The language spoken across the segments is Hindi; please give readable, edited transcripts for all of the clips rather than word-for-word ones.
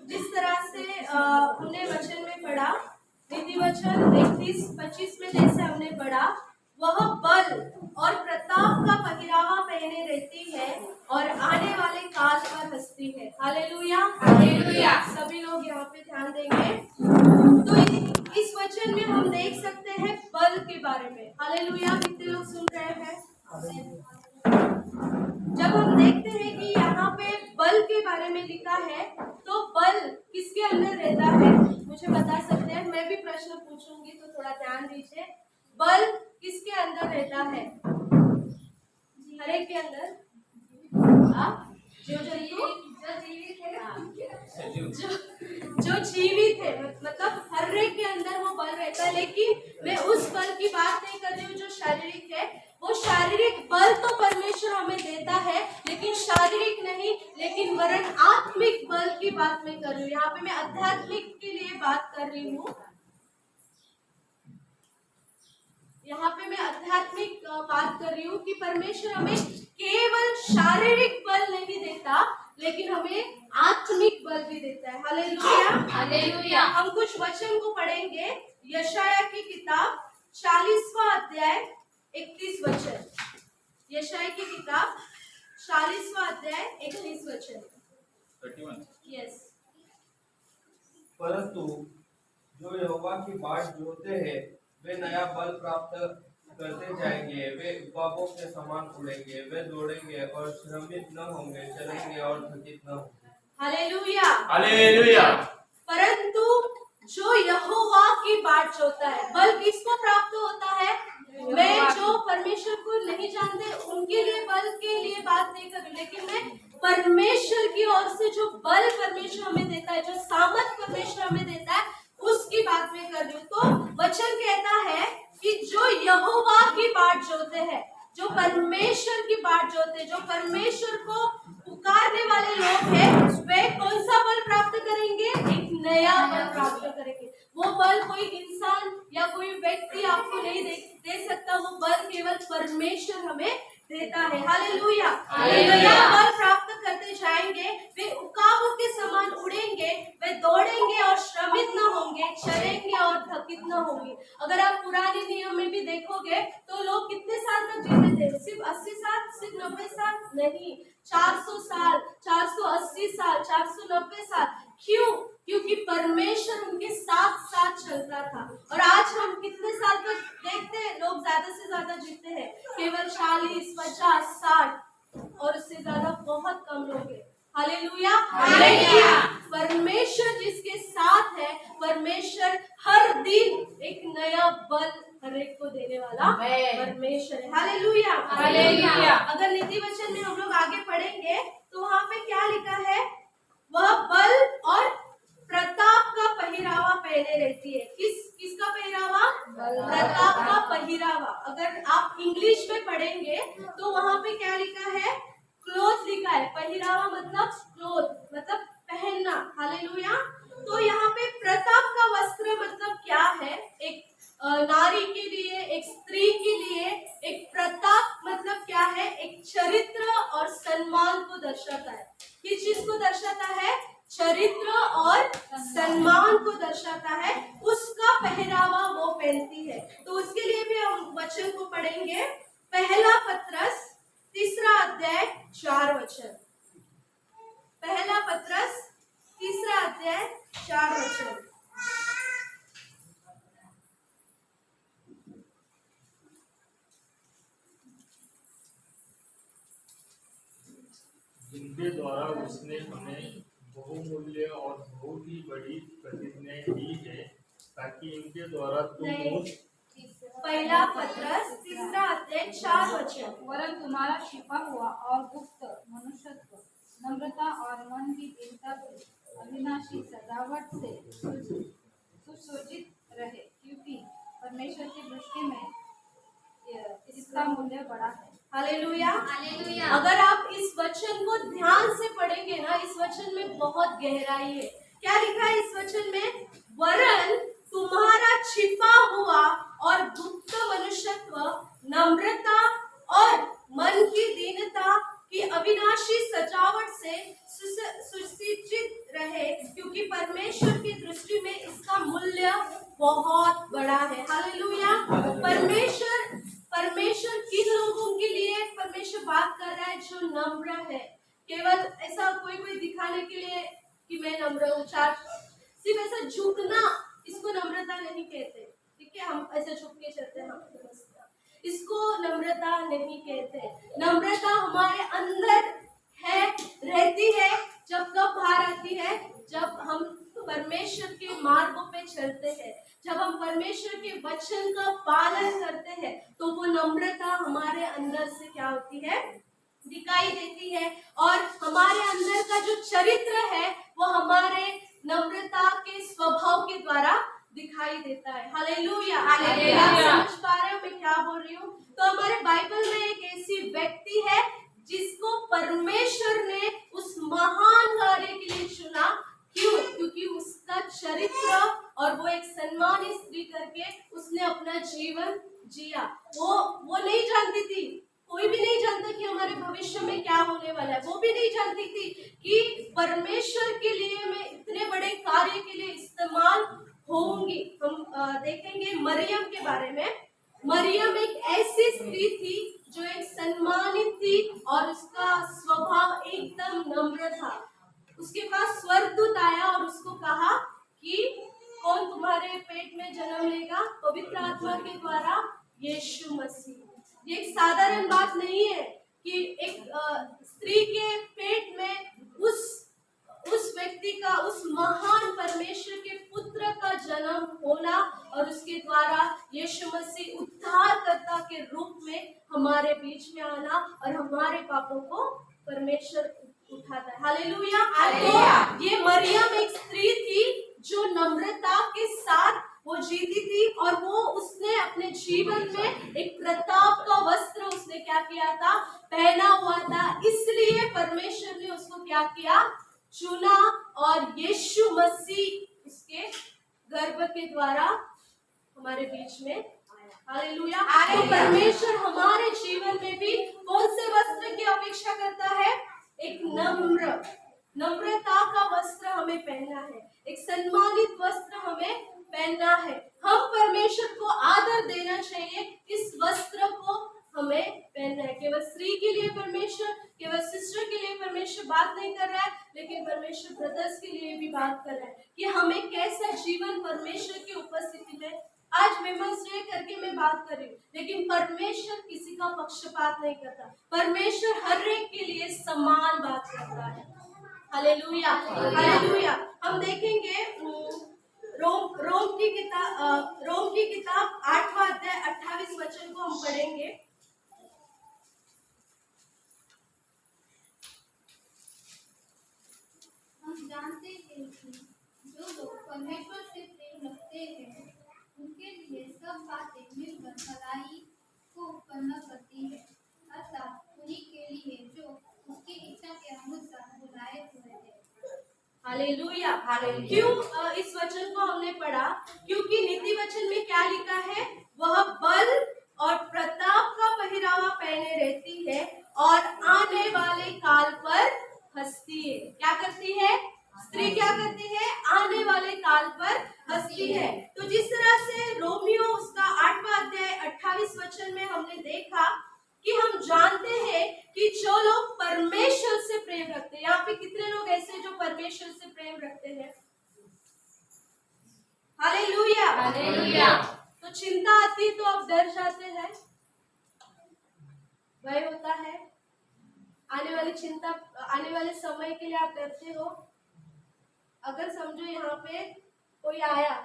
जिस तरह से हमने वचन में पढ़ा, नीति वचन 31-25 में जैसे हमने पढ़ा, वह बल और प्रताप का पहरावा पहने रहती है और आने वाले काल पर हंसती है। Hallelujah, hallelujah. सभी लोग यहाँ पे ध्यान देंगे। तो इस वचन में हम देख सकते हैं बल के बारे में। हालेलुया, कितने लोग सुन रहे हैं? जब हम देखते हैं कि यहाँ पे बल के बारे में लिखा है, तो बल किसके अंदर रहता है? मुझे बता सकते हैं? मैं भी प्रश्न पूछूंगी तो थोड़ा ध्यान दीजिए। बल किसके अंदर रहता है? हर एक के अंदर? जो जीवित है, मतलब हर एक के अंदर वो बल रहता है। लेकिन मैं उस बल की बात नहीं कर रही हूँ जो शारीरिक है। वो शारीरिक बल तो परमेश्वर हमें देता है, लेकिन शारीरिक नहीं, लेकिन वरन आत्मिक बल की बात मैं कर रही हूँ। यहाँ पे मैं आध्यात्मिक के लिए बात कर रही हूँ। यहाँ पे मैं आध्यात्मिक बात कर रही हूँ कि परमेश्वर हमें केवल शारीरिक बल नहीं देता, लेकिन हमें आत्मिक बल भी देता है। Hallelujah, hallelujah. हम कुछ वचन को पढ़ेंगे। यशाया की किताब 40वां अध्याय 31 वचन। यशाया की किताब 40वां अध्याय 31 वचन। 31। यस। परंतु जो यहोवा की बाट जोते हैं वे नया बल प्राप्त करते जाएंगे। वे इबाबों के समान उड़ेंगे, वे दौड़ेंगे और श्रमित न होंगे, चलेंगे और थकित न होंगे। Hallelujah, hallelujah. परंतु जो यहोवा की बाट जोता है, बल किसको प्राप्त होता है? मैं जो परमेश्वर को नहीं जानते उनके लिए बल के लिए बात नहीं कर रही, लेकिन मैं परमेश्वर की ओर से जो बल परमेश्वर हमें देता है, जो सामर्थ परमेश्वर हमें देता है, उसकी बात मैं कर रही हूँ। तो वचन कहता है कि जो यहोवा की बाट जोते हैं, जो परमेश्वर की बाट जोते, जो परमेश्वर को पुकारने वाले लोग हैं, वे कौन सा बल प्राप्त करेंगे? एक नया बल प्राप्त करेंगे। वो बल कोई इंसान या कोई व्यक्ति आपको नहीं दे सकता। वो बल केवल परमेश्वर हमें देता है। हालेलुया, नया बल प्राप्त करते जाएंगे। वे उकाबों के समान उड़ेंगे, वे दौड़ेंगे और श्रमित न होंगे, चलेंगे और थकित न होंगे। अगर आप पुराने नियम में भी देखोगे तो लोग कितने साल तक जीते थे? सिर्फ 80 साल, सिर्फ 90 साल नहीं, 400 साल, 480 साल, 490 साल। क्यों? क्योंकि परमेश्वर उनके साथ साथ चलता था। और आज हम कितने साल तक देखते हैं लोग ज्यादा से ज्यादा जीते हैं? केवल 40, 50, 60 और उससे ज्यादा बहुत कम लोग हैं। Hallelujah, hallelujah. परमेश्वर जिसके साथ है, परमेश्वर हर दिन एक नया बल हर एक को देने वाला परमेश्वर है। Hallelujah, hallelujah. अगर नीति वचन में हम लोग आगे पढ़ेंगे तो वहाँ पे क्या लिखा है? वह बल और प्रताप का पहरावा पहने रहती है। किसका पहरावा? प्रताप का पहरावा। अगर आप इंग्लिश में पढ़ेंगे तो वहाँ पे क्या लिखा है? क्लोथ लिखा है। पहरावा मतलब क्लोथ, मतलब पहनना। हालेलुया। तो यहाँ पे प्रताप का वस्त्र मतलब क्या है? एक नारी के लिए, एक स्त्री के लिए एक प्रताप मतलब क्या है? एक चरित्र और सम्मान को दर्शाता है। किस चीज को दर्शाता है? चरित्र और सम्मान को दर्शाता है। उसका पहरावा वो पहनती है। तो उसके लिए भी हम वचन को पढ़ेंगे। पहला पत्रस 3 अध्याय 4 वचन। पहला पत्रस 3 अध्याय 4 वचन। जिनके द्वारा उसने हमें बहुमूल्य और बहुत ही बड़ी प्रतिज्ञाएं दी है, ताकि इनके द्वारा तुम पहला पत्रस 3 अध्याय 4 वचन। वरन तुम्हारा छिपा हुआ और गुप्त मनुष्यत्व नम्रता और मन की दीनता की अविनाशी सजावट से सुसज्जित रहे, क्योंकि परमेश्वर की दृष्टि में इसका मूल्य बड़ा है। Hallelujah, hallelujah. अगर आप इस वचन को ध्यान से पढ़ेंगे ना, इस वचन में बहुत गहराई है। क्या लिखा है इस वचन में? वरन तुम्हारा छिपा हुआ और गुप्त मनुष्यत्व, नम्रता और मन की दीनता कि अविनाशी सजावट से सुसज्जित रहे, क्योंकि परमेश्वर की दृष्टि में इसका मूल्य बहुत बड़ा है। हालेलुया। परमेश्वर किन लोगों के लिए परमेश्वर बात कर रहा है? जो नम्र है। केवल ऐसा कोई दिखाने के लिए कि मैं नम्र हूँ, सिर्फ ऐसा झुकना, इसको नम्रता नहीं कहते। ठीक है, हम ऐसे झुक के चलते हैं, इसको नम्रता नहीं कहते। नम्रता हमारे अंदर है, रहती है। जब कब बाहर आती है? जब हम परमेश्वर के मार्गों पे चलते हैं, जब हम परमेश्वर के वचन का पालन करते हैं, तो वो नम्रता हमारे अंदर से क्या होती है? दिखाई देती है। और हमारे अंदर का जो चरित्र है वो हमारे नम्रता के स्वभाव के द्वारा दिखाई देता है। हालेलुया। हालेलुया। समझ पा रहे हो मैं क्या बोल रही हूँ? तो हमारे बाइबल में एक ऐसी व्यक्ति है जिसको परमेश्वर ने उस महान कार्य के लिए चुना। क्यों? क्योंकि उसका चरित्र, और वो एक सम्मानित स्त्री करके उसने अपना जीवन जिया। वो नहीं जानती थी, कोई भी नहीं जानता कि हमारे भविष्य में क्या होने वाला है। वो भी नहीं जानती थी कि परमेश्वर के लिए मैं इतने बड़े कार्य के लिए इस्तेमाल होंगी। हम देखेंगे मरियम के बारे में। मरियम एक ऐसी स्त्री थी जो एक सम्मानित थी और उसका स्वभाव एकदम नम्र था। उसके पास स्वर्गदूत आया और उसको कहा कि कौन तुम्हारे पेट में जन्म लेगा? पवित्र आत्मा के द्वारा यीशु मसीह। ये एक साधारण बात नहीं है कि एक स्त्री के पेट में उस व्यक्ति का, उस महान परमेश्वर के पुत्र का जन्म होना और उसके द्वारा यीशु मसीह उद्धारकर्ता के रूप में हमारे बीच में आना और हमारे पापों को परमेश्वर उठाता है। हालेलुया। हालेलुया। ये मरियम एक स्त्री थी जो नम्रता के साथ वो जीती थी, और वो उसने अपने जीवन में एक प्रताप का वस्त्र उसने क्या किया था? पहना हुआ था। इसलिए परमेश्वर ने उसको क्या किया? चुना, और यीशु मसीह उसके गर्भ के द्वारा हमारे बीच में आया। हालेलुया। तो परमेश्वर हमारे जीवन में भी कौन से वस्त्र की अपेक्षा करता है? एक नम्रता का वस्त्र हमें पहनना है, एक सम्मानित वस्त्र हमें पहनना है। हम परमेश्वर को आदर देना चाहिए, इस वस्त्र को हमें पहनना है। केवल स्त्री के लिए परमेश्वर, केवल सिस्टर के लिए परमेश्वर बात नहीं कर रहा है, लेकिन परमेश्वर ब्रदर्स के लिए भी बात कर रहा है कि हमें कैसा जीवन परमेश्वर की उपस्थिति में। आज विमेंस डे करके मैं बात कर रही हूँ, लेकिन परमेश्वर किसी का पक्षपात नहीं करता। परमेश्वर हर एक के लिए समान बात करता है। हालेलुया। हालेलुया। हम देखेंगे रोम की किताब 8वां अध्याय 28 वचन को हम पढ़ेंगे। हम जानते हैं कि जो लोग परमेश्वर से प्रेम रखते हैं उनके लिए सब बातें मिलकर भलाई को उत्पन्न करती है, अर्थात उन्हीं के लिए जो उसकी इच्छा के अनुसार बुलाए हुए हैं। हालेलुया। क्यों इस वचन को हमने पढ़ा? क्योंकि नीति वचन में क्या लिखा है? वह बल और प्रताप का पहरावा पहने रहती है और आने वाले काल पर हंसती है। क्या करती है? स्त्री क्या करती है? आने वाले काल पर हंसती है। तो जिस तरह से रोमियो उसका 8वां अध्याय 28 वचन में हमने देखा कि हम जानते हैं कि जो लोग परमेश्वर से प्रेम रखते हैं, यहाँ पे कितने लोग ऐसे जो परमेश्वर से प्रेम रखते हैं? हालेलुया। हालेलुया। तो चिंता आती तो आप डर जाते हैं, भय होता है, आने वाली चिंता, आने वाले समय के लिए आप डरते हो। अगर समझो यहाँ पे कोई आया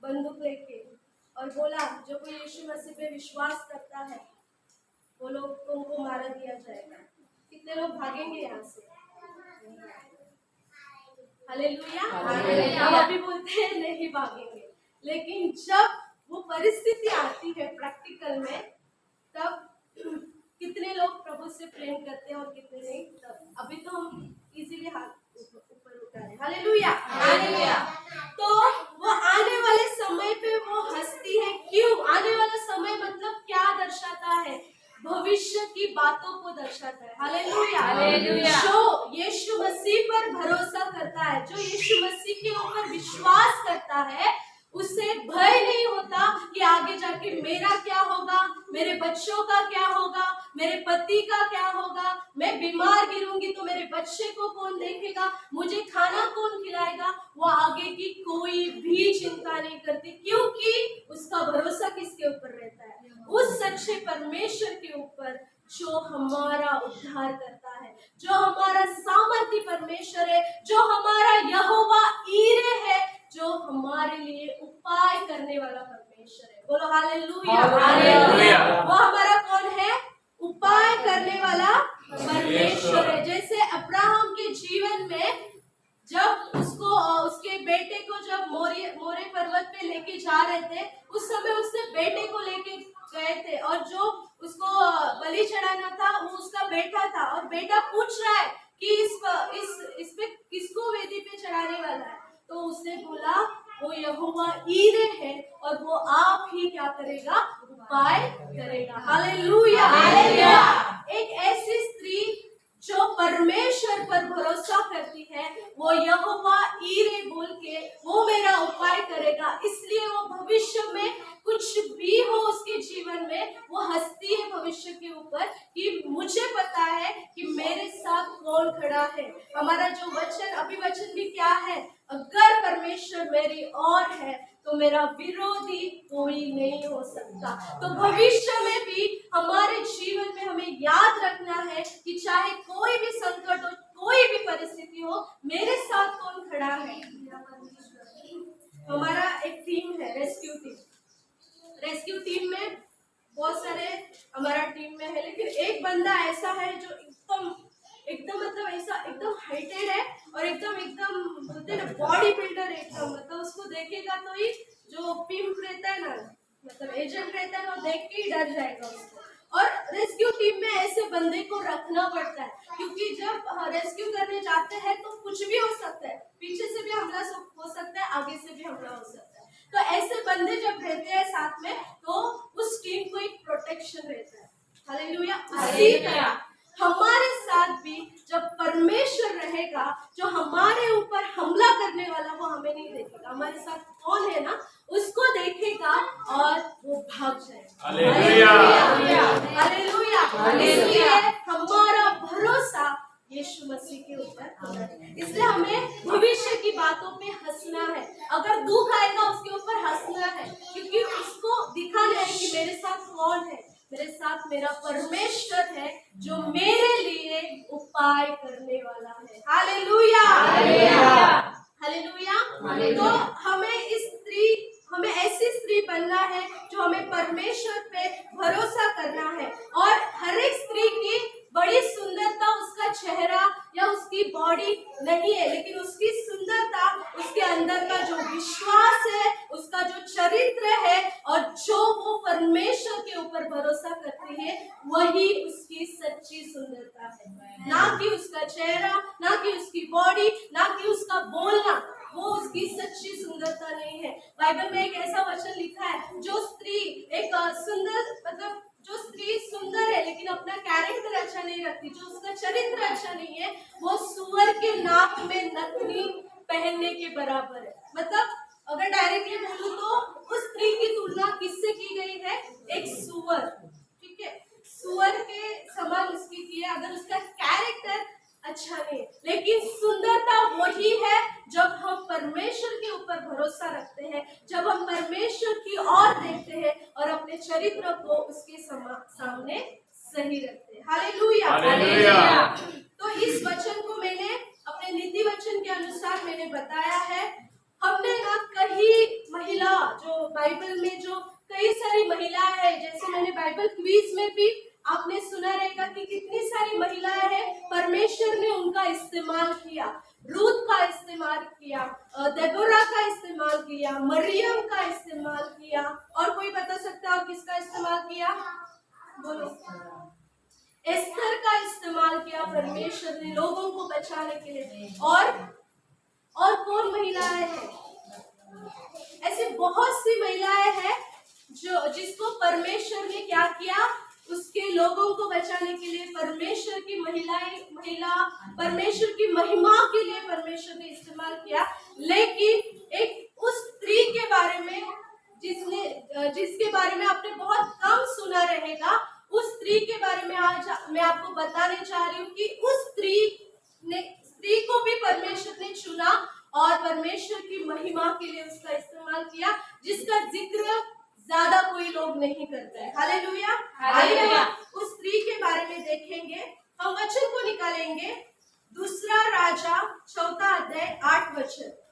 बंदूक लेके और बोला जो कोई यीशु मसीह पे विश्वास करता है वो लोग तुमको मारा दिया जाएगा, कितने लोग भागेंगे यहाँ से? हालेलुया। हम अभी बोलते हैं नहीं भागेंगे, लेकिन जब वो परिस्थिति आती है प्रैक्टिकल में, तब कितने लोग प्रभु से प्रेम करते हैं और कितने नहीं। तब अभी तो हम इजीली हाथ ऊपर उठा रहे हैं। हालेलुया। हालेलुया। तो वो आने वाले समय पे वो हंसती है। क्यों? आने वाला समय मतलब क्या दर्शाता है? भविष्य की बातों को दर्शाता है। Hallelujah hallelujah. जो यीशु मसीह पर भरोसा करता है, जो यीशु मसीह के ऊपर विश्वास करता है, उसे भय नहीं होता कि आगे जाके मेरा क्या होगा, मेरे बच्चों का क्या होगा, मेरे पति का क्या होगा, मैं बीमार गिरूंगी तो मेरे बच्चे को कौन देखेगा, मुझे खाना कौन खिलाएगा। वो आगे की कोई भी चिंता नहीं करती, क्योंकि उसका भरोसा किसके ऊपर रहता है? उस सच्चे परमेश्वर के ऊपर जो हमारा उद्धार करता है, जो हमारा सामर्थी परमेश्वर है, जो हमारा यहोवा ईरे है, जो हमारे लिए उपाय करने वाला परमेश्वर है। बोलो हालेलुया। हालेलुया। वो हमारा कौन है? उपाय करने वाला परमेश्वर है। जैसे अब्राहम के जीवन में जब उसको उसके बेटे को जब मोरे पर्वत पे लेके जा रहे थे, उस समय उसने बेटे को लेके गए थे और जो उसको बलि चढ़ाना था वो उसका बेटा था, और बेटा पूछ रहा है कि इस पे किसको वेदी पे चढ़ाने वाला है। तो उसने बोला वो यहोवा ईरे है और वो आप ही क्या करेगा? उपाय करेगा। हालेलुया। हालेलुया। एक ऐसी स्त्री जो परमेश्वर पर भरोसा करती है, वो यहोवा ईरे बोल के वो मेरा उपाय करेगा, इसलिए वो भविष्य में कुछ भी हो उसके जीवन में वो हंसती है भविष्य के ऊपर कि मुझे पता है कि मेरे साथ कौन खड़ा है। हमारा जो वचन अभी वचन भी क्या है? अगर परमेश्वर मेरी ओर है तो मेरा विरोधी कोई नहीं हो सकता। तो भविष्य में भी हमारे जीवन में हमें याद रखना है कि चाहे कोई भी संकट हो, कोई भी परिस्थिति हो, मेरे साथ कौन खड़ा है? हमारा एक टीम है, रेस्क्यू टीम। रेस्क्यू टीम में बहुत सारे हमारा टीम में है, लेकिन एक बंदा ऐसा है जो एकदम मतलब ऐसा एकदम हाइटेड है और एकदम बोलते हैं ना बॉडी बिल्डर एकदम, मतलब उसको देखेगा तो ही जो पिम्प रहता है ना, मतलब एजेंट रहता है, वो देख के ही डर जाएगा उसको। और रेस्क्यू टीम में ऐसे बंदे को रखना पड़ता है, क्योंकि जब रेस्क्यू करने जाते हैं तो कुछ भी हो सकता है, पीछे से भी हमला हो सकता है, आगे से भी हमला हो सकता है। तो ऐसे बंदे जब रहते हैं साथ में तो उस टीम को एक प्रोटेक्शन रहता है। हालेलुया। इसी तरह हमारे साथ भी जब परमेश्वर रहेगा, जो हमारे ऊपर हमला करने वाला वो हमें नहीं देखेगा, हमारे साथ कौन है ना उसको देखेगा और वो भाग जाएगा। हालेलुया। हालेलुया। इसलिए हमारा भरोसा यीशु मसीह के ऊपर होना है। इसलिए हमें भविष्य की बातों पे हंसना है, अगर दुख आएगा उसके ऊपर हंसना है, क्योंकि उसको दिखाना है कि मेरे साथ कौन है, मेरे साथ मेरा परमेश्वर है जो मेरे लिए उपाय करने वाला है। हालेलुया। हालेलुया। तो हमें ऐसी स्त्री बनना है जो हमें परमेश्वर पे भरोसा करना है। और हर एक स्त्री की बड़ी सुंदरता उसका चेहरा या उसकी बॉडी नहीं है, लेकिन उसकी सुंदरता उसके अंदर का जो विश्वास है, उसका जो चरित्र है, और जो वो परमेश्वर के ऊपर भरोसा करती है, वही उसकी सच्ची सुंदरता है। ना कि उसका चेहरा, ना कि उसकी बॉडी, ना कि उसका बोलना, वो उसकी सच्ची सुंदरता नहीं है। बाइबल में एक ऐसा वचन लिखा है, जो स्त्री एक सुंदर मतलब जो स्त्री सुंदर है लेकिन अपना कैरेक्टर अच्छा नहीं रखती, जो उसका चरित्र अच्छा नहीं है, वो सुअर के नाक में नथनी पहनने के बराबर है। मतलब अगर डायरेक्टली बोलूं तो उस स्त्री की तुलना किससे की गई है? एक सुअर, ठीक है, सुअर के समान उसकी की है, अगर उसका कैरेक्टर अच्छा नहीं, लेकिन सुंदरता वही है जब हम परमेश्वर के ऊपर भरोसा रखते हैं, जब हम परमेश्वर की ओर देखते हैं और अपने चरित्र को उसके सामने सही रखते हैं। हालेलुया। हालेलुया। तो इस वचन को मैंने अपने नीति वचन के अनुसार मैंने बताया है। हमने ना कई महिला जो बाइबल में जो कई सारी महिलाएं हैं, जैसे मैंने बाइबल क्विज में भी आपने सुना रहेगा कि कितनी सारी महिलाएं हैं, परमेश्वर ने उनका इस्तेमाल किया। रूथ का इस्तेमाल किया, देबोरा का इस्तेमाल किया, मरियम का इस्तेमाल किया, और कोई बता सकता है किसका इस्तेमाल किया? बोलो। एस्थर का इस्तेमाल किया परमेश्वर ने लोगों को बचाने के लिए। और कौन महिलाएं हैं? ऐसे बहुत सी महिलाएं हैं जो जिसको परमेश्वर ने क्या किया? उसके लोगों को बचाने के लिए, परमेश्वर की परमेश्वर की महिमा के लिए परमेश्वर ने इस्तेमाल किया। लेकिन एक उस स्त्री के बारे में जिसके बारे में आपने बहुत कम सुना रहेगा, उस स्त्री के बारे में आज मैं आपको बताने चाह रही हूँ कि उस स्त्री को भी परमेश्वर ने चुना और परमेश्वर की महिमा के लिए उसका इस्तेमाल किया, जिसका जिक्र ज्यादा कोई लोग नहीं करते हैं। हालेलुया। हालेलुया। उस स्त्री के बारे में देखेंगे, हम वचन को निकालेंगे। दूसरा राजा 4 अध्याय 8 वचन।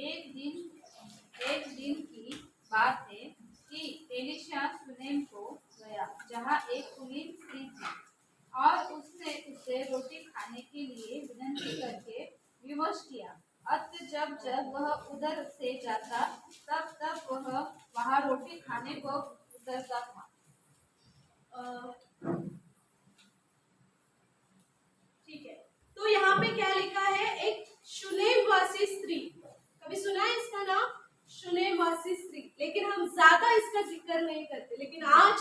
एक दिन की बात है कि एलिशा सुनेम को गया, जहाँ एक कुलीन स्त्री थी, और उसने उसे रोटी खाने के लिए विनती करके विवश किया। अतः जब वह उधर से जाता तब वह वहाँ रोटी खाने को उतरता था। ठीक है, तो यहाँ पे क्या लिखा है? एक शुनेम वासी स्त्री। कभी सुना है इसका नाम? शुनेम वासी स्त्री। लेकिन हम ज्यादा इसका जिक्र नहीं करते। लेकिन आज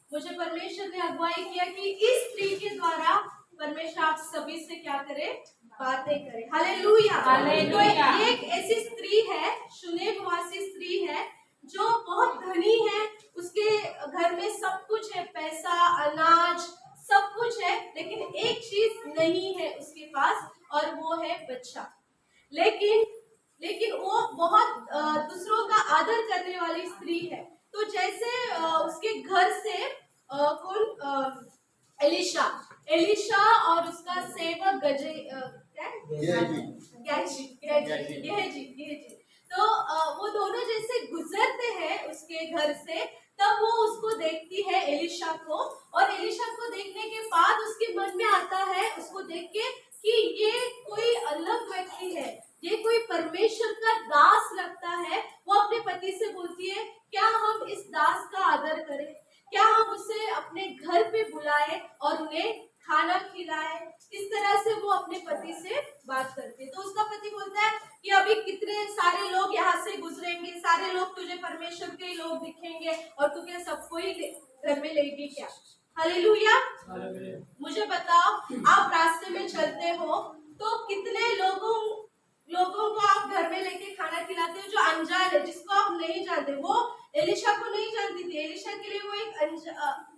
मुझे परमेश्वर ने अगुवाई किया कि इस स्त्री के द्वारा परमेश्वर आप सभी से क्या करे? बातें करे। हालेलुया। हालेलुया। तो एक ऐसी स्त्री है, शुनेम वासी स्त्री है, जो बहुत धनी है। उसके घर में सब कुछ है, पैसा, अनाज, सब कुछ है। लेकिन एक चीज नहीं है उसके पास, और वो है बच्चा। लेकिन वो बहुत दूसरों का आदर करने वाली स्त्री है। तो जैसे उसके घर से एलिशा और उसका सेवक गेहजी, तो वो दोनों जैसे गुजरते हैं उसके घर से, तब वो उसको देखती है, एलिशा को। और एलिशा को देखने के बाद उसके मन में आता है, उसको देख के, कि ये कोई अलग व्यक्ति है, ये कोई परमेश्वर का दास लगता है। वो अपने पति से बोलती है, क्या हम इस दास का आदर करें? क्या हम उसे अपने घर पे बुलाएं और उन्हें खाना खिलाएं? इस तरह से वो अपने पति से बात करती है। तो उसका पति बोलता है कि अभी कितने सारे लोग यहाँ से गुजरेंगे, सारे लोग तुझे परमेश्वर के लोग दिखेंगे, और तू क्या सबको ही घर में लेगी क्या? हालेलुया। मुझे बताओ, आप रास्ते में चलते हो तो कितने लोगों को आप घर में लेके खाना खिलाते हो जो अनजान है, जिसको आप नहीं जानते। वो एलिशा को नहीं जानती थी, एलिशा के लिए वो एक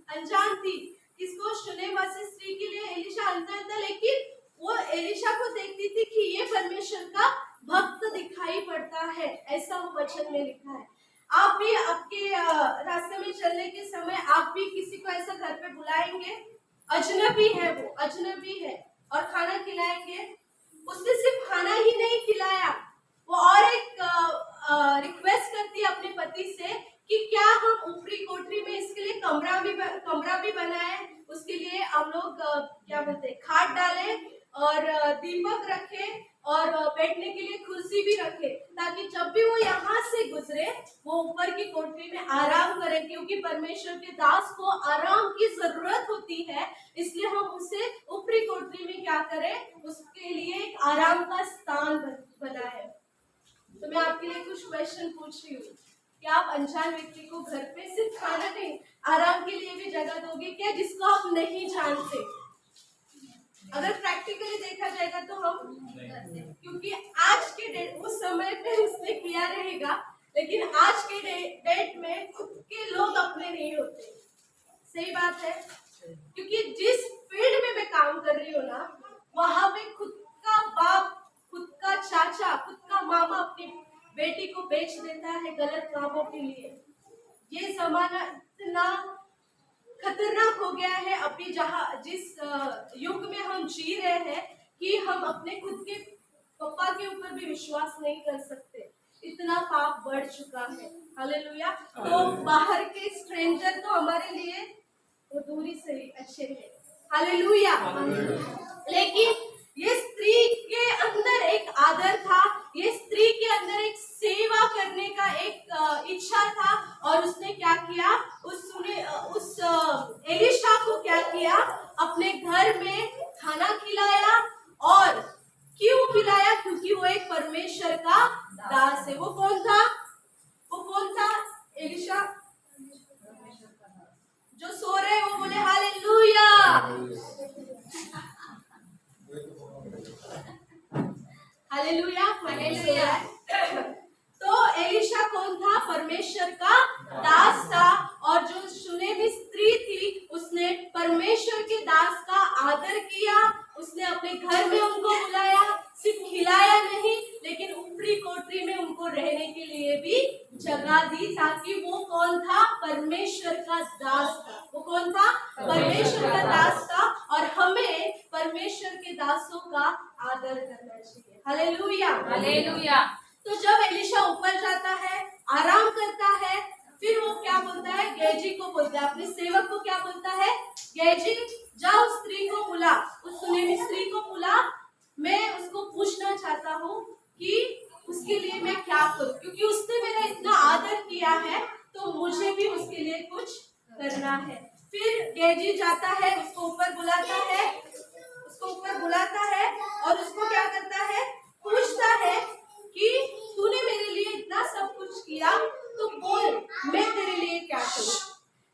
अनजान थी। इसको शुनेम वासी स्त्री के लिए एलिशा अनजान था, लेकिन वो एलिशा को देखती थी कि ये परमेश्वर का भक्त दिखाई पड़ता है, ऐसा वो वचन में लिखा है। आप भी आपके रास्ते में चलने के समय आप भी किसी को ऐसा घर पे बुलाएंगे, अजनबी है, वो अजनबी है, और खाना खिलाएंगे। उसने सिर्फ खाना ही नहीं खिलाया, वो और एक रिक्वेस्ट करती है अपने पति से कि क्या हम ऊपरी कोठरी में इसके लिए कमरा भी बनाए, उसके लिए हम लोग क्या बोलते हैं, खाट डालें और दीपक रखें और बैठने के लिए कुर्सी भी रखे, ताकि जब भी वो यहाँ से गुजरे वो ऊपर की कोठरी में आराम करे, क्योंकि परमेश्वर के दास को आराम की जरूरत होती है। इसलिए हम उसे ऊपरी कोठरी में क्या करें, उसके लिए एक आराम का स्थान बनाए। तो मैं आपके लिए कुछ क्वेश्चन पूछ रही हूँ कि आप अनजान व्यक्ति को घर पे सिर्फ खाना नहीं, आराम के लिए भी जगह दोगे क्या, जिसको आप नहीं जानते? अगर प्रैक्टिकली देखा जाएगा तो हम, क्योंकि आज के डेट, उस समय पे उसने किया रहेगा, लेकिन आज के डेट में खुद के लोग अपने नहीं होते। सही बात है, क्योंकि जिस फील्ड में मैं काम कर रही हूँ ना, वहां पे खुद का बाप, खुद का चाचा, खुद का मामा अपनी बेटी को बेच देता है गलत कामों के लिए। ये जमाना इतना खतरनाक हो गया है अभी, जिस युग में हम जी रहे हैं, कि हम अपने खुद के पापा के ऊपर भी विश्वास नहीं कर सकते। इतना पाप बढ़ चुका है। हालेलुया। तो बाहर के स्ट्रेंजर तो हमारे लिए वो दूरी से ही अच्छे हैं। हालेलुया। लेकिन ये स्त्री के अंदर एक आदर था, ये स्त्री के अंदर एक सेवा करने का एक इच्छा था, और उसने क्या किया, उस एलिशा को क्या किया, अपने घर में खाना खिलाया। और क्यों खिलाया? क्योंकि वो एक परमेश्वर का दास है। वो कौन था? Elisha hallelujah hallelujah. तो एलिशा कौन था? परमेश्वर का दास था। और जो शूनेमी स्त्री थी उसने परमेश्वर के दास का आदर किया। उसने अपने घर में उनको बुलाया, सिर्फ खिलाया नहीं लेकिन ऊपरी कोठरी में उनको रहने के लिए भी जगह दी, ताकि वो कौन था? परमेश्वर का दास था। वो कौन था? परमेश्वर का दास था। और हमें परमेश्वर के दासों का आदर करना चाहिए। Hallelujah hallelujah. तो जब एलिशा ऊपर जाता है, आराम करता है, फिर वो क्या बोलता है? गेजी को बोलता है, अपने सेवक को क्या बोलता है? गेजी जा उस स्त्री को बुला, उस सुनेमी स्त्री को बुला, मैं उसको पूछना चाहता हूँ कि उसके लिए मैं क्या करूँ, क्योंकि उसने मेरा इतना आदर किया है तो मुझे भी उसके लिए कुछ करना है। फिर गेजी जाता है, उसको ऊपर बुलाता है, और उसको क्या करता है? पूछता है कि तूने मेरे लिए इतना सब कुछ किया, तो बोल मैं तेरे लिए क्या करूं?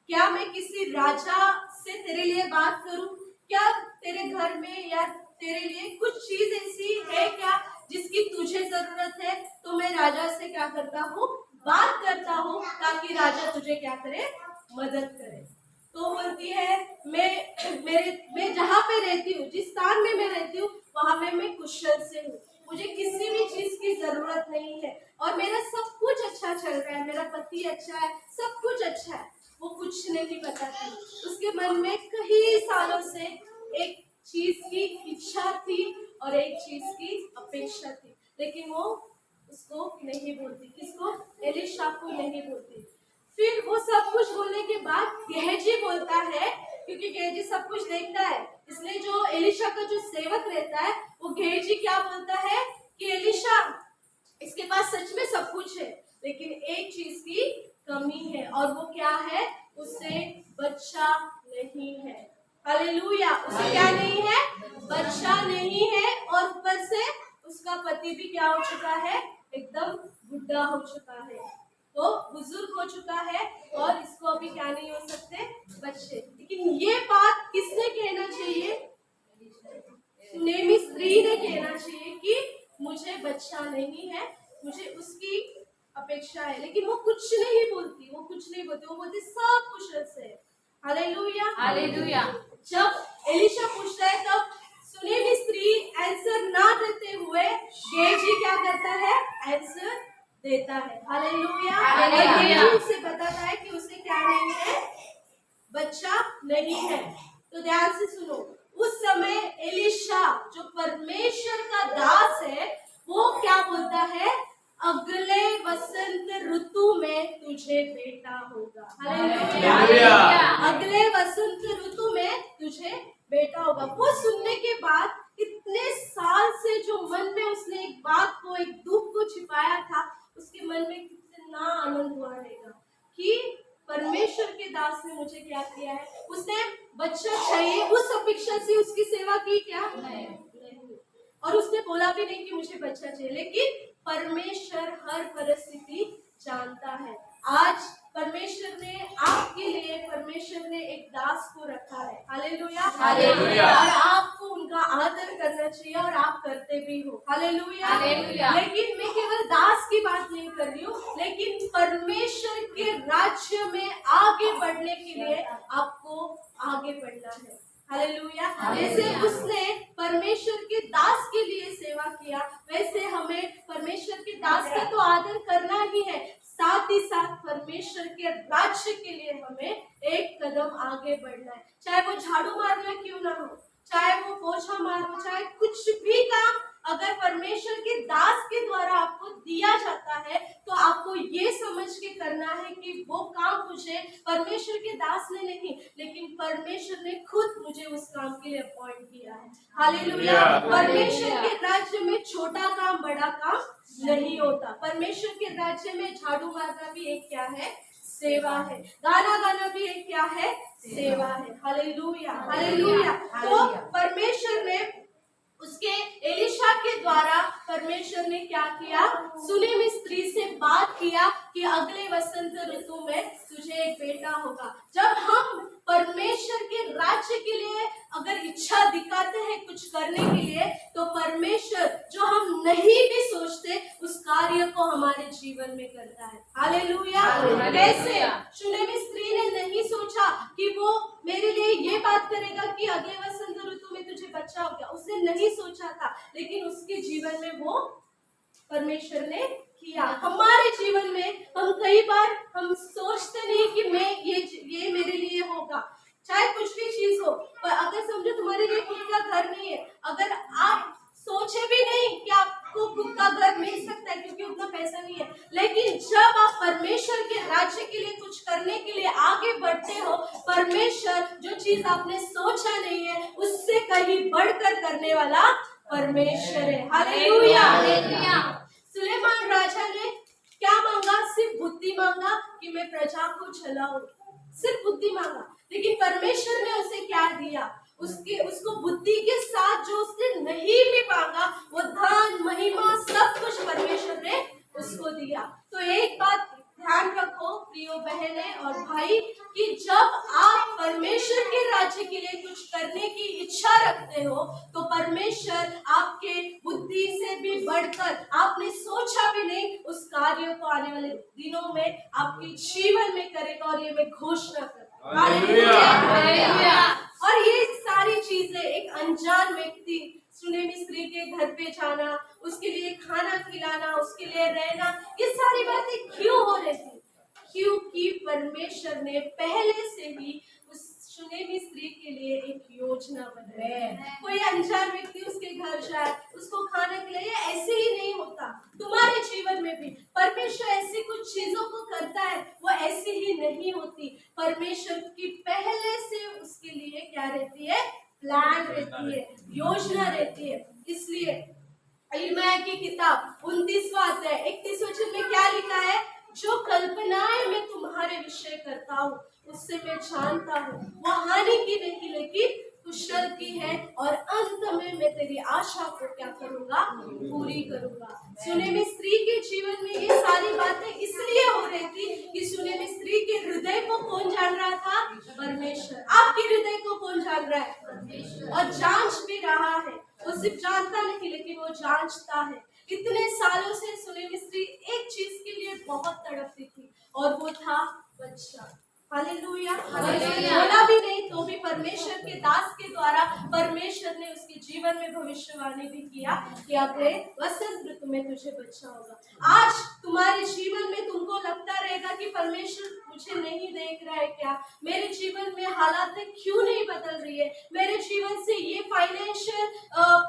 क्या मैं किसी राजा से तेरे लिए बात करूं? क्या तेरे घर में या तेरे लिए कुछ चीज ऐसी है क्या जिसकी तुझे जरूरत है? तो मैं राजा से क्या करता हूँ? बात करता हूँ, ताकि राजा तुझे क्या करे? मदद करे। तो बोलती है मैं जहाँ पे रहती हूँ, जिस स्थान में मैं रहती हूँ, वहां में मैं कुशल से हूँ, मुझे किसी भी चीज की जरूरत नहीं है और मेरा सब कुछ अच्छा चल रहा है, मेरा पति अच्छा है, सब कुछ अच्छा है। वो कुछ नहीं बताती। उसके मन में कई सालों से एक चीज की इच्छा थी और एक चीज की अपेक्षा थी, लेकिन वो उसको नहीं बोलती। किसको? एलिशा को नहीं बोलती। फिर वो सब कुछ बोलने के बाद गेहजी बोलता है, क्योंकि गेहजी सब कुछ देखता है, इसलिए जो एलिशा का जो सेवक रहता है वो गेहजी क्या बोलता है कि एलिशा इसके पास सच में सब कुछ है, लेकिन एक चीज की कमी है, और वो क्या है? उसे बच्चा नहीं है। हालेलुया। उसे क्या नहीं है? बच्चा नहीं है। और ऊपर से उसका पति भी क्या हो चुका है? एकदम बुढ़ा हो चुका है, वो बुजुर्ग हो चुका है, और इसको अभी क्या नहीं हो सकते? बच्चे। लेकिन ये बात किसने कहना चाहिए? सुनेमी स्त्री ने कहना चाहिए कि मुझे बच्चा नहीं है, मुझे उसकी अपेक्षा है, लेकिन वो कुछ नहीं बोलती। वो बोलती सब कुशल से। Hallelujah hallelujah. जब एलिशा पूछता है तब सुनेमी स्त्री आंसर ना देते हुए गेहजी क्या करता है? आंसर देता है। हालेलुया। हालेलुया। और गेहजी उसे बताता है कि उसे क्या नहीं है? बच्चा नहीं है। तो ध्यान से सुनो, उस समय एलिशा जो परमेश्वर का दास है वो क्या बोलता है? अगले वसंत ऋतु में तुझे बेटा होगा। हालेलुया। अगले वसंत ऋतु में तुझे बेटा होगा। वो सुनने के बाद इतने साल से जो मन में उसने एक बात को, एक दुख को छिपाया था, उसके मन में कितना आनंद हुआ रहेगा कि परमेश्वर के दास ने मुझे क्या किया है। उसने बच्चा चाहिए उस अपेक्षा से उसकी सेवा की क्या? नहीं। और उसने बोला भी नहीं कि मुझे बच्चा चाहिए, लेकिन परमेश्वर हर परिस्थिति जानता है। आज परमेश्वर ने आपके लिए, परमेश्वर ने एक दास को रखा है। हालेलुया। हालेलुया। और आपको उनका आदर करना चाहिए और आप करते भी हो। हालेलुया। हालेलुया। लेकिन मैं केवल दास की बात नहीं कर रही हूँ, लेकिन परमेश्वर के राज्य में आगे बढ़ने के लिए आपको आगे बढ़ना है। हालेलुया। जैसे उसने परमेश्वर के दास के लिए सेवा किया, वैसे हमें परमेश्वर के दास का तो आदर करना ही है, साथ ही साथ परमेश्वर के राज्य के लिए हमें एक कदम आगे बढ़ना है। चाहे वो झाड़ू मारना क्यों ना हो, चाहे वो पोछा मारो, चाहे कुछ भी काम अगर परमेश्वर के दास के द्वारा आपको दिया जाता है तो आपको ये समझ के करना है कि वो काम मुझे परमेश्वर के दास ने नहीं, लेकिन परमेश्वर ने खुद मुझे उस काम के लिए अपॉइंट किया है। हालेलुया। परमेश्वर के राज्य में छोटा काम बड़ा काम नहीं होता। परमेश्वर के राज्य में झाड़ू मारना भी एक क्या है? सेवा है। गाना गाना भी एक क्या है? सेवा है। हालेलुया। हालेलुया। तो परमेश्वर ने उसके एलिशा के द्वारा परमेश्वर ने क्या किया? सुनेमी स्त्री से बात किया कि अगले वसंत ऋतु में तुझे एक बेटा होगा। जब हम परमेश्वर के राज्य के लिए अगर इच्छा दिखाते हैं कुछ करने के लिए, तो परमेश्वर जो हम नहीं भी सोचते उस कार्य को हमारे जीवन में करता है। हालेलुया। कैसे? शूनेमी स्त्री ने नहीं सोचा कि वो मेरे लिए ये बात करेगा कि अगले वसंत ऋतु में तुझे बच्चा हो गया, उसने नहीं सोचा था, लेकिन उसके जीवन में वो परमेश्वर ने किया। हमारे जीवन में हम कई बार हम सोचते नहीं कि ये मेरे लिए होगा, चाहे कुछ भी चीज हो। पर अगर समझो तुम्हारे लिए खुद का घर नहीं है, अगर आप सोचे भी नहीं कि आपको खुद का घर मिल सकता है क्योंकि उतना पैसा नहीं है, लेकिन जब आप परमेश्वर के राज्य के लिए कुछ करने के लिए आगे बढ़ते हो, परमेश्वर जो चीज आपने सोचा नहीं है उससे कहीं बढ़कर करने वाला परमेश्वर है। हालेलुया। सुलेमान राजा ने क्या मांगा? सिर्फ बुद्धि मांगा कि मैं प्रजा को चलाऊं, सिर्फ बुद्धि मांगा। लेकिन परमेश्वर ने उसे क्या दिया? उसको बुद्धि के साथ जो उसने नहीं भी मांगा, वो धन महिमा सब कुछ परमेश्वर ने उसको दिया। तो एक बात ध्यान रखो प्रियो बहने और भाई, कि जब आप परमेश्वर के राज्य के लिए कुछ करने की इच्छा रखते हो, तो परमेश्वर आपके बुद्धि से भी बढ़कर आपने सोचा भी नहीं उस कार्य को आने वाले दिनों में आपके जीवन में करेगा। और ये मैं घोषणा करता हूं। हालेलुया। और ये सारी चीजें एक अनजान व्यक्ति, सुनेमी स्त्री के घर पे जाना, उसके लिए खाना खिलाना, उसके लिए रहना, ये सारी बातें क्यों हो रही थी? क्योंकि परमेश्वर ने पहले से ही उस सुनेमी स्त्री के लिए एक योजना बनाई। कोई अनजान व्यक्ति उसके घर जाए, उसको खाना खिलाए, ऐसे ही नहीं होता। तुम्हारे जीवन में भी परमेश्वर ऐसी कुछ चीजों को करता है, वो ऐसी ही नहीं होती। परमेश्वर की पहले से उसके लिए क्या रहती है? प्लान रहती है, योजना रहती है। इसलिए यिर्मयाह की किताब 29वां अध्याय 31 वचन में क्या लिखा है? जो कल्पनाएं मैं तुम्हारे विषय करता हूँ उससे मैं जानता हूँ, वो हानि की नहीं लेकिन कुशल की है, और अंत में मैं तेरी आशा को क्या करूंगा? पूरी करूंगा। सुनेमी स्त्री के जीवन में ये सारी बातें इसलिए हो रही थी कि सुनेमी स्त्री के हृदय को कौन जान रहा था? परमेश्वर। आपके हृदय को कौन जान रहा है? परमेश्वर। और जांच भी रहा है। वो सिर्फ जानता नहीं लेकिन वो जांचता है। इतने सालों से सुनेमी स्त्री एक चीज के लिए बहुत तड़पती थी, और वो था बच्चा। हालेलुया। बोला भी नहीं तो भी परमेश्वर के दास के द्वारा परमेश्वर ने उसके जीवन में भविष्यवाणी भी किया कि अगले वसंत ऋतु में तुझे बच्चा होगा। आज तुम्हारे जीवन में तुमको लगता रहेगा कि परमेश्वर मुझे नहीं देख रहा है क्या? मेरे जीवन में हालातें क्यों नहीं बदल रही है? मेरे जीवन से ये फाइनेंशियल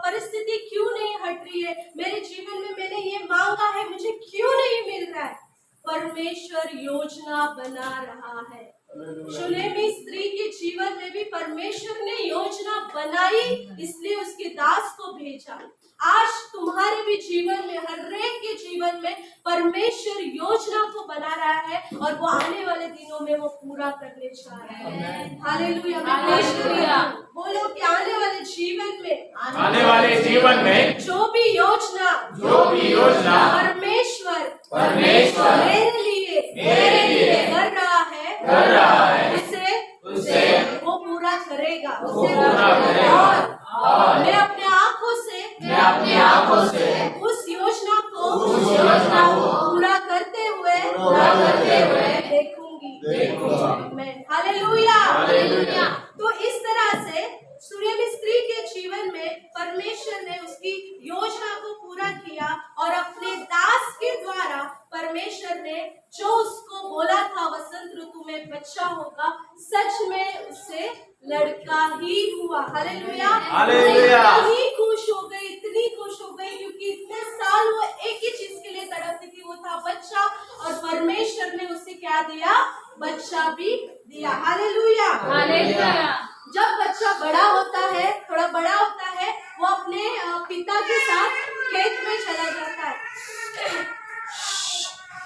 परिस्थिति क्यों नहीं हट रही है? मेरे जीवन में मैंने ये मांगा है, मुझे क्यों नहीं मिल रहा है? परमेश्वर योजना बना रहा है। शूनेमी स्त्री के जीवन में भी परमेश्वर ने योजना बनाई, इसलिए उसके दास को भेजा। आज तुम्हारे भी जीवन में, हर एक के जीवन में परमेश्वर योजना को बना रहा है, और वो आने वाले दिनों में वो पूरा करने जा रहा है। हालेलुया। बोलो कि आने वाले जीवन में जो भी योजना परमेश्वर मेरे लिए कर रहा है, उसे वो पूरा करेगा। और मैं अपने आंखों से उस योजना को पूरा करते हुए देखूंगी। मैं हालेलुया। तो इस तरह से सुनेमी स्त्री के जीवन में परमेश्वर ने उसकी योजना को पूरा किया, और अपने दास के द्वारा परमेश्वर ने जो उसको बोला था वसंत ऋतु में बच्चा होगा, सच में उससे लड़का ही हुआ। हालेलुया। इतनी खुश हो गई क्योंकि इतने साल वो एक ही चीज के लिए तड़पती थी, वो था बच्चा, और परमेश्वर ने उसे क्या दिया? बच्चा भी दिया। हालेलुया। जब बच्चा बड़ा होता है, थोड़ा बड़ा होता है, वो अपने पिता के साथ खेत में चला जाता है।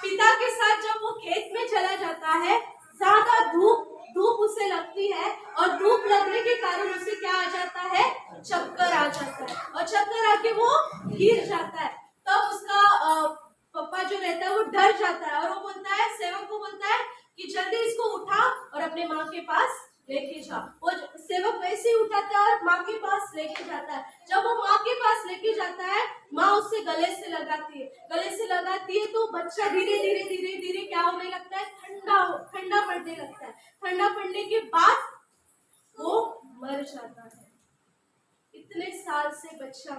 पिता के साथ जब वो खेत में चला जाता है, ज्यादा धूप उसे लगती है, और धूप लगने के कारण उसे क्या आ जाता है? चक्कर आ जाता है, और चक्कर आके वो गिर जाता है। तब उसका पापा जो रहता है वो डर जाता है, और वो बोलता है, सेवक को बोलता है कि जल्दी इसको उठा और अपने माँ के पास लेके जा। वो सेवक वैसे ही उठाता है और माँ के पास लेके जाता है। जब वो माँ के पास लेके जाता है, माँ उससे गले से लगाती है। गले से लगाती है तो बच्चा धीरे धीरे धीरे धीरे क्या होने लगता है, ठंडा पड़ने लगता है। ठंडा पड़ने के बाद वो मर जाता है। इतने साल से बच्चा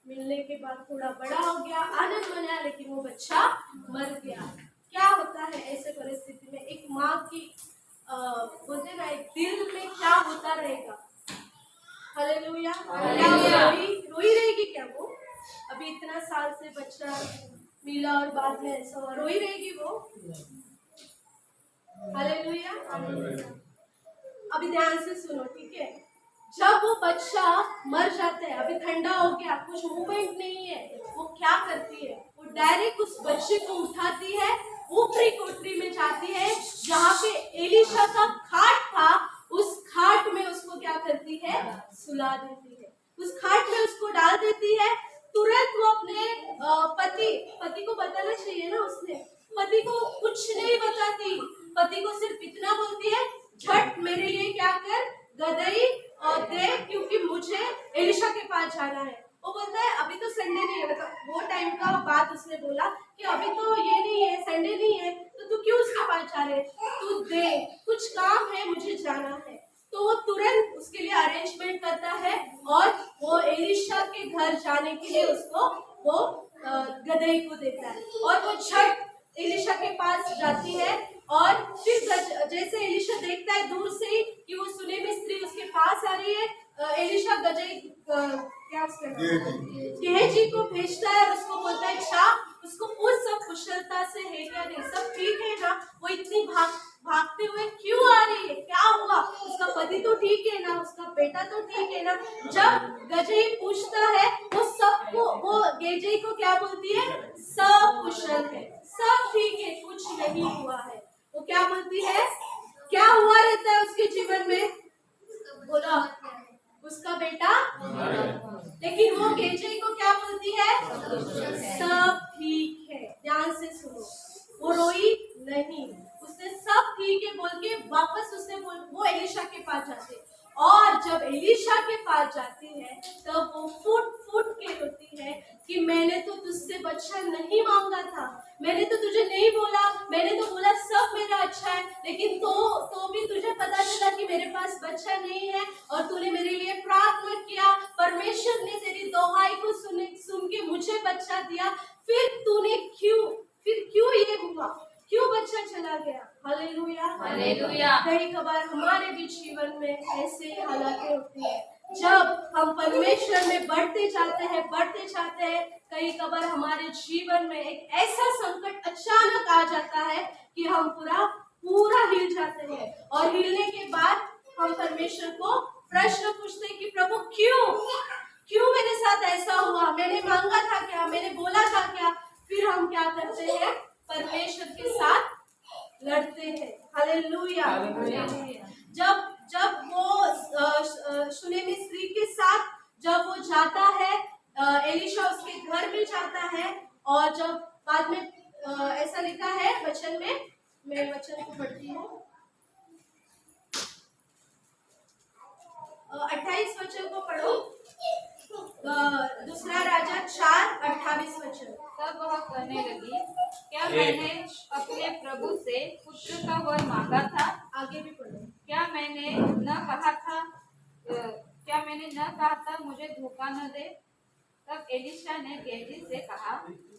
मिलने के बाद थोड़ा बड़ा हो गया, आनंद मनाया, लेकिन वो बच्चा मर गया। क्या होता है ऐसे परिस्थिति में? एक माँ की बोलते ना, एक दिल में क्या होता रहेगा? हालेलुया। क्या रोई रहेगी क्या वो? अभी इतना साल से बच्चा मिला और बाद में ऐसा हुआ, रोई रहेगी वो? हालेलुया। अभी ध्यान से सुनो, ठीक है? जब वो बच्चा मर जाता है, अभी ठंडा हो गया, कुछ मूवमेंट नहीं है, वो क्या करती है? वो डायरेक्ट उस बच्चे को उठाती है, ऊपरी कोठरी में जाती है, जहाँ पे एलीशा का खाट था, उस खाट में उसको क्या करती है? सुला देती है। उस खाट में उसको डाल देती है। तुरंत वो अपने पति को बताना चाहिए ना, उसने पति को कुछ नहीं बताती। पति को सिर्फ इतना बोलती है, झट मेरे लिए क्या कर, गदई और दे, क्योंकि मुझे एलिशा के पास जाना है। वो बोलता है अभी तो संडे नहीं है, मतलब वो टाइम का बात उसने बोला कि अभी तो ये नहीं है, संडे नहीं है, तो तू क्यों उसके पास जा रहे? तू दे, कुछ काम है, मुझे जाना है। तो वो तुरंत उसके लिए अरेंजमेंट करता है और वो एलिशा के घर जाने के लिए उसको वो गदई को देता है। और वो झट एलिशा के पास जाती है और फिर जैसे एलिशा देखता है दूर से ही कि वो सुनेमी स्त्री उसके पास आ रही है, एलिशा गेहजी को भेजता है और उसको बोलता है, अच्छा उसको पूछ सब कुशलता से है क्या, नहीं सब ठीक है ना, वो इतनी भागते हुए क्यों आ रही है, क्या हुआ, उसका पति तो ठीक है ना, उसका बेटा तो ठीक है ना। जब गजई पूछता है, वो गेजई को क्या बोलती है? सब कुशल है, सब ठीक है, कुछ नहीं हुआ है। वो क्या बोलती है? क्या हुआ रहता है उसके जीवन में? बोला उसका बेटा, लेकिन वो गेजई को क्या बोलती है? सब ठीक है। ध्यान से सुनो, वो रोई नहीं, उसने सब ठीक है बोल के वापस वो एलिशा के पास जाते, और जब एलिशा के पास जाती है तब वो फुट फुट के रोती है कि मैंने तो तुझसे बच्चा नहीं मांगा था, मैंने तो तुझे नहीं बोला, मैंने तो बोला सब मेरा अच्छा है, लेकिन तो भी तुझे पता चला कि मेरे पास बच्चा नहीं है, और तूने मेरे लिए प्रार्थना किया, परमेश्वर ने तेरी दोहाई को सुन के मुझे बच्चा दिया, फिर क्यों ये हुआ, क्यों बच्चा चला गया? Hallelujah, hallelujah. कई कबार हमारे भी जीवन में ऐसे हालातें होती है, जब हम परमेश्वर में बढ़ते जाते हैं, कई कबार हमारे जीवन में एक ऐसा संकट अचानक आ जाता है कि हम पूरा हिल जाते हैं, और हिलने के बाद हम परमेश्वर को प्रश्न पूछते हैं कि प्रभु क्यों मेरे साथ ऐसा हुआ, मैंने मांगा था क्या, मैंने बोला था क्या? फिर हम क्या करते हैं? परमेश्वर के साथ लड़ते हैं। हालेलुया। जब वो सुनेमी स्त्री के साथ जब वो जाता है, एलिशा उसके घर में जाता है, और जब बाद में ऐसा लिखा है वचन में, मैं वचन को पढ़ती हूँ, 28 वचन को पढ़ो, दूसरा राजा 4:28 वचन। तब वह कहने लगी, क्या मैंने अपने प्रभु से पुत्र का वर मांगा था? आगे भी पढ़ो। क्या मैंने न कहा था मुझे धोखा न दे? तब एलिशा ने गेहजी से कहा,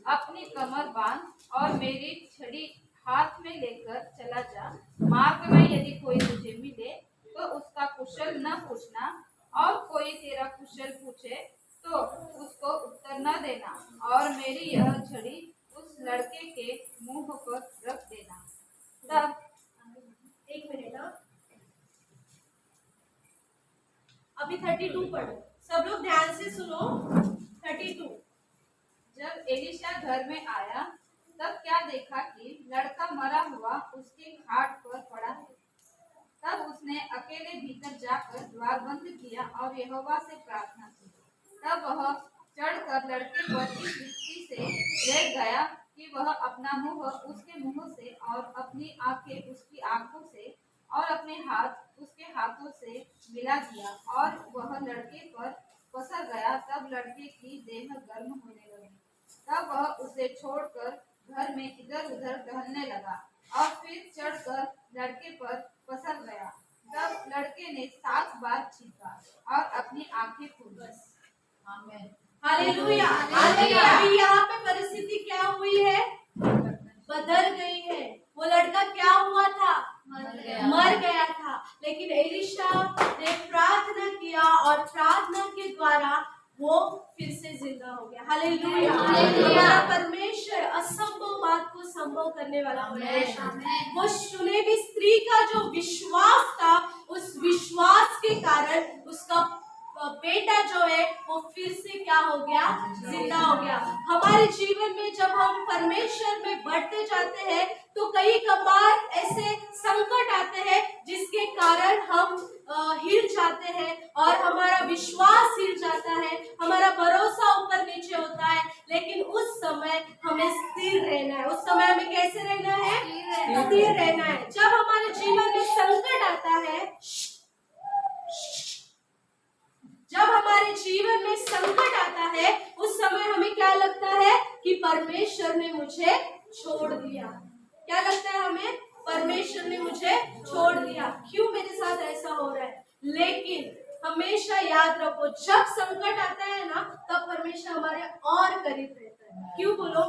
अपनी कमर बांध और मेरी छड़ी हाथ में लेकर चला जा, मार्ग में यदि कोई तुझे मिले तो उसका कुशल न पूछना, और कोई तेरा कुशल पूछे तो उसको उत्तर न देना, और मेरी यह छड़ी उस लड़के के मुंह पर रख देना। तब एक मिनट, अभी 32 पढ़ो, सब लोग ध्यान से सुनो। 32। जब एलिशा घर में आया तब क्या देखा कि लड़का मरा हुआ उसके खाट पर पड़ा है। तब उसने अकेले भीतर जाकर द्वार बंद किया और यहोवा से प्रार्थना की। तब वह चढ़कर लड़के पर इस रीति से लेट गया कि वह अपना मुंह उसके मुंह से और अपनी आंखें उसकी आंखों से और अपने हाथ उसके हाथों से मिला दिया और वह लड़के पर पसर गया। तब लड़के की देह गर्म होने लगी। तब वह उसे छोड़कर घर में इधर उधर टहलने लगा और फिर चढ़कर लड़के पर पसर गया। तब लड़के ने 7 बार चीखा और अपनी आंखें खोली। हालेलुया। अभी यहाँ पे परिस्थिति क्या हुई है? बदल गई है। वो लड़का क्या हुआ था? मर गया था। लेकिन एलिशा ने प्रार्थना किया और प्रार्थना के द्वारा वो फिर से जिंदा हो गया। हालेलुया। हमारा परमेश्वर असंभव बात को संभव करने वाला है। वो सुनेमी स्त्री का जो विश्वास था, उस विश्वास के कारण उसका बेटा जो है वो फिर से क्या हो गया? जिंदा हो गया। हमारे जीवन में जब हम परमेश्वर में बढ़ते जाते हैं तो कई बार ऐसे संकट आते हैं जिसके कारण हम हिल जाते हैं और हमारा विश्वास हिल जाता है, हमारा भरोसा ऊपर नीचे होता है। लेकिन उस समय हमें स्थिर रहना है। उस समय हमें कैसे रहना है? स्थिर रहना है। जब हमारे जीवन में संकट आता है, जब हमारे जीवन में संकट आता है, उस समय हमें क्या लगता है कि परमेश्वर ने मुझे छोड़ दिया। क्या लगता है हमें? परमेश्वर ने मुझे छोड़ दिया। क्यों मेरे साथ ऐसा हो रहा है? लेकिन हमेशा याद रखो, जब संकट आता है ना, तब परमेश्वर हमारे और करीब रहता है। क्यों बोलो?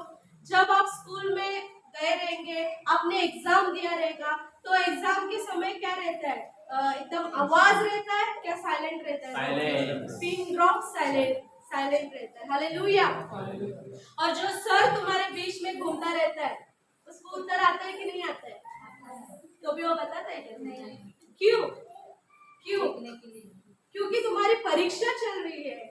जब आप स्कूल में गए रहेंगे, आपने एग्जाम दिया रहेगा, तो एग्जाम के समय क्या रहता है? एकदम आवाज रहता है क्या साइलेंट रहता है? साइलेंट। पिन ड्रॉप साइलेंट रहता है। हालेलुया। और जो सर तुम्हारे बीच में घूमता रहता है, उसको उत्तर आता है कि नहीं आता है? तो भी वो बताता है क्या? नहीं। क्यों? क्योंकि तुम्हारी परीक्षा चल रही है।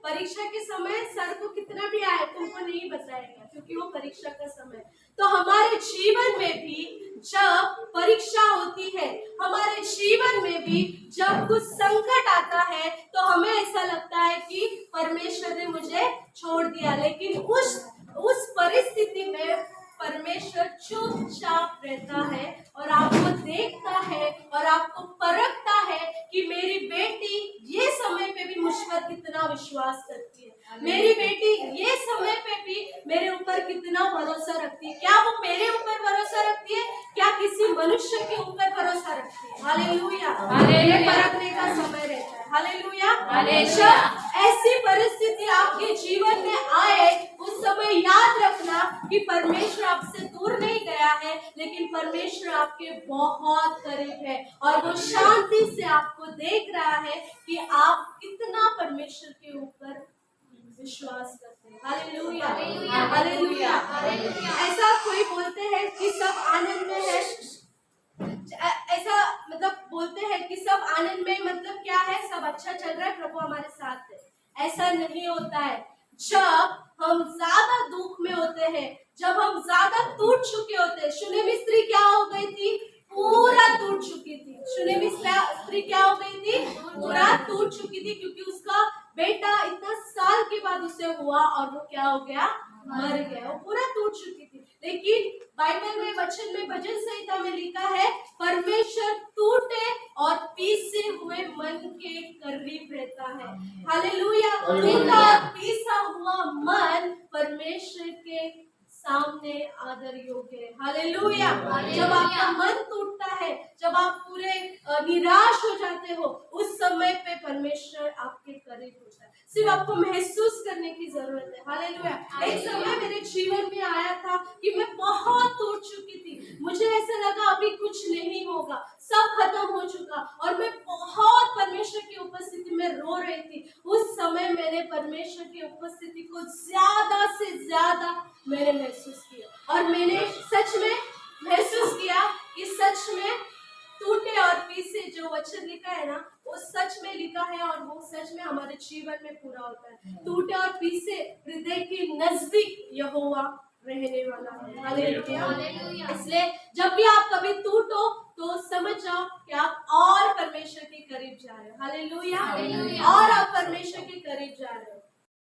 परीक्षा के समय सर को कितना भी आए तुमको नहीं बताएगा, क्योंकि वो परीक्षा का समय। तो हमारे जीवन में भी जब परीक्षा होती है, हमारे जीवन में भी जब कुछ संकट आता है, तो हमें ऐसा लगता है कि परमेश्वर ने मुझे छोड़ दिया। लेकिन उस परिस्थिति में परमेश्वर चुपचाप रहता है और आपको देखता है और आपको परखता है कि मेरी बेटी ये समय पे भी मुझ पर कितना विश्वास करती है, मेरी बेटी ये समय पे भी मेरे ऊपर कितना भरोसा रखती है। क्या वो मेरे ऊपर भरोसा रखती है? क्या किसी मनुष्य के ऊपर भरोसा रखती है? हालेलुया। ये परखने का समय रहता है। हालेलुया। जब ऐसी परिस्थिति आपके जीवन में आए, उस समय याद रखना कि परमेश्वर आपसे दूर नहीं गया है, लेकिन परमेश्वर आपके बहुत करीब है और वो शांति से आपको देख रहा है कि आप कितना परमेश्वर के ऊपर विश्वास करते हैं। हालेलुया। हालेलुया। ऐसा कोई बोलते हैं कि सब आनंद में है, ऐसा मतलब बोलते हैं कि सब आनंद में, मतलब क्या है? सब अच्छा चल रहा है, प्रभु हमारे साथ है। ऐसा नहीं होता है। जब हम ज्यादा दुख में होते हैं, जब हम ज्यादा टूट चुके होते हैं। शुनेमी स्त्री क्या हो गई थी? पूरा टूट चुकी थी। शुनेमी स्त्री क्या हो गई थी? पूरा टूट चुकी थी, क्योंकि उसका बेटा इतना साल के बाद उसे हुआ और वो क्या हो गया? मर गया। वो पूरा टूट चुकी थी। लेकिन बाइबल में, वचन में, भजन संहिता में लिखा है, परमेश्वर टूटे और पीसे हुए मन के करीब रहता है। हालेलुया। टूटा और पीसा हुआ मन परमेश्वर के सामने आदर योग्य है। हालेलुया। जब आपका मन टूटता है, जब आप पूरे निराश हो जाते हो, उस समय पे परमेश्वर आपके करीब होता है। सिर्फ आपको महसूस करने की जरूरत है। हालेलुया। एक समय मेरे जीवन में आया था कि मैं बहुत टूट चुकी थी। मुझे ऐसा लगा अभी कुछ नहीं होगा, सब खत्म हो चुका, और मैं बहुत परमेश्वर की उपस्थिति में रो रही थी। उस समय मैंने परमेश्वर की उपस्थिति को ज्यादा से ज्यादा मैंने महसूस किया और मैंने सच में महसूस किया कि सच में टूटे और पीसे जो वचन लिखा है ना, वो सच में लिखा है और वो सच में हमारे जीवन में पूरा होता है। टूटे और पीसे हृदय के नजदीक यहोवा रहने वाला है। हालेलुया। इसलिए जब भी आप कभी टूटो तो समझ जाओ कि आप और परमेश्वर के करीब जा रहे हो। हालेलुया। और आप परमेश्वर के करीब जा रहे हो।